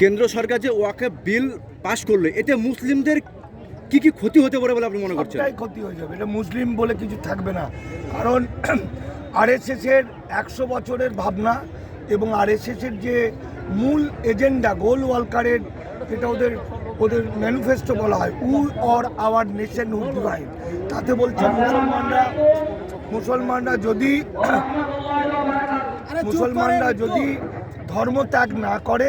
কেন্দ্র সরকার যে ওয়াকফ বিল পাশ করলো, এতে মুসলিমদের কি কি ক্ষতি হতে পারে বলে আপনি মনে করছেন? সবটাই ক্ষতি হয়ে যাবে, এটা মুসলিম বলে কিছু থাকবে না। কারণ আরএসএসের 100 বছরের ভাবনা এবং আরএসএসের যে মূল এজেন্ডা গোল ওয়ালকারের, যেটা ওদের ম্যানিফেস্টো বলা হয়, we or our nation would divide, তাতে বলছে মুসলমানরা যদি ধর্ম ত্যাগ না করে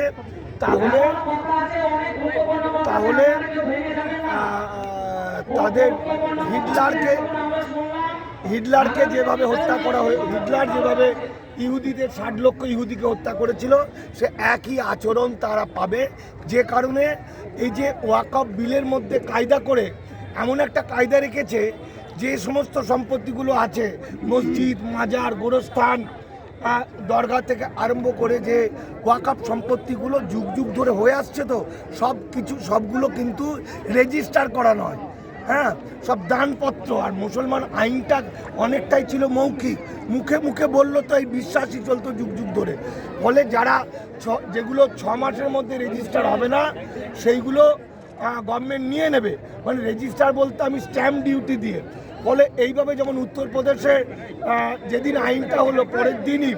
তাহলে তাদের হিটলারকে যেভাবে হত্যা করা হয়, হিটলার যেভাবে ইহুদিদের 60 লক্ষ ইহুদিকে হত্যা করেছিল, সে একই আচরণ তারা পাবে। যে কারণে এই যে ওয়াকফ বিলের মধ্যে কায়দা করে এমন একটা কায়দা রেখেছে, যে সমস্ত সম্পত্তিগুলো আছে, মসজিদ, মাজার, গোরস্থান, দরগা থেকে আরম্ভ করে যে ওয়াকফ সম্পত্তিগুলো যুগ যুগ ধরে হয়ে আসছে, তো সবগুলো কিন্তু রেজিস্টার করা নয়, হ্যাঁ, সব দানপত্র। আর মুসলমান আইনটা অনেকটাই ছিল মৌখিক, মুখে মুখে বললো, তো এই বিশ্বাসই চলতো যুগ যুগ ধরে। ফলে যেগুলো 6 মাসের মধ্যে রেজিস্টার হবে না, সেইগুলো গভর্নমেন্ট নিয়ে নেবে, মানে রেজিস্টার বলতে আমি স্ট্যাম্প ডিউটি দিয়ে। ফলে এইভাবে যেমন উত্তরপ্রদেশে যেদিন আইনটা হলো, পরের দিনই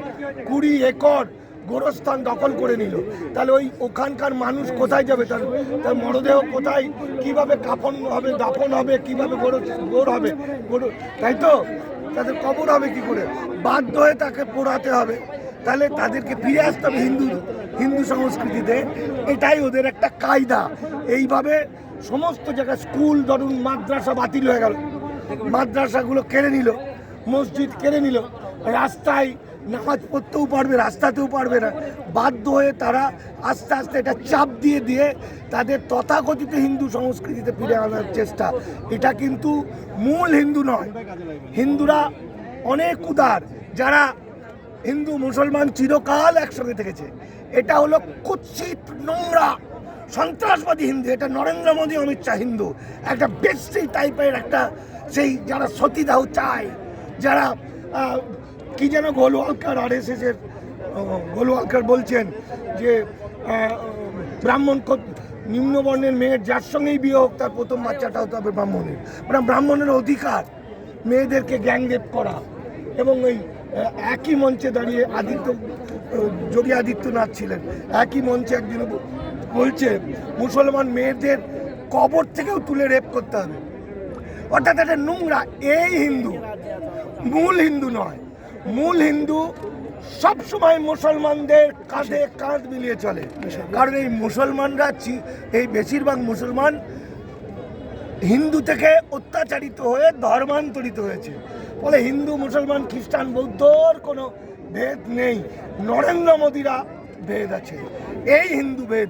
20 একর গোরস্থান দখল করে নিল। তাহলে ওখানকার মানুষ কোথায় যাবে? তার মরদেহ কোথায়, কিভাবে কাফন হবে, দাফন হবে, কিভাবে গোর হবে, তাই তো? তাদের কবর হবে কি করে? বাধ্য হয়ে তাকে পোড়াতে হবে। তাহলে তাদেরকে ফিরে আসতে হবে হিন্দু সংস্কৃতিতে। এটাই ওদের একটা কায়দা। এইভাবে সমস্ত জায়গায় স্কুল, ধরুন মাদ্রাসা বাতিল হয়ে গেল, মাদ্রাসাগুলো কেড়ে নিল, মসজিদ কেড়ে নিল, রাস্তায় নামাজ পড়তেও পারবে, রাস্তাতেও পারবে না। বাধ্য হয়ে তারা আস্তে আস্তে এটা চাপ দিয়ে তাদের তথাকথিত হিন্দু সংস্কৃতিতে ফিরে আনার চেষ্টা। এটা কিন্তু মূল হিন্দু নয়। হিন্দুরা অনেক উদার, যারা হিন্দু মুসলমান চিরকাল একসঙ্গে থেকেছে। এটা হলো কুৎসিত, নোংরা, সন্ত্রাসবাদী হিন্দু। এটা নরেন্দ্র মোদী, অমিত শাহ হিন্দু, একটা বেশি টাইপের একটা, সেই যারা সতীদাহ চায়, যারা কি যেন গোলওয়ালকার, আরএসএসের গোলওয়ালকার বলছেন যে ব্রাহ্মণ নিম্নবর্ণের মেয়ের যার সঙ্গেই বিয়ে হোক, তার প্রথম বাচ্চাটা হতে হবে ব্রাহ্মণের। মানে ব্রাহ্মণের অধিকার মেয়েদেরকে গ্যাংরেপ করা। এবং ওই একই মঞ্চে দাঁড়িয়ে যোগী আদিত্যনাথ ছিলেন, একই মঞ্চে একদিন বলছে মুসলমান মেয়েদের কবর থেকেও তুলে রেপ করতে হবে। অর্থাৎ একটা নোংরা। এই হিন্দু মূল হিন্দু নয়। মূল হিন্দু সবসময় মুসলমানদের কাঁধে কাঁধ মিলিয়ে চলে। কারণ এই মুসলমানরা, এই বেশিরভাগ মুসলমান হিন্দু থেকে অত্যাচারিত হয়ে ধর্মান্তরিত হয়েছে। ফলে হিন্দু, মুসলমান, খ্রিস্টান, বৌদ্ধর কোনো ভেদ নেই। নরেন্দ্র মোদীরা ভেদ আছে, এই হিন্দু ভেদ।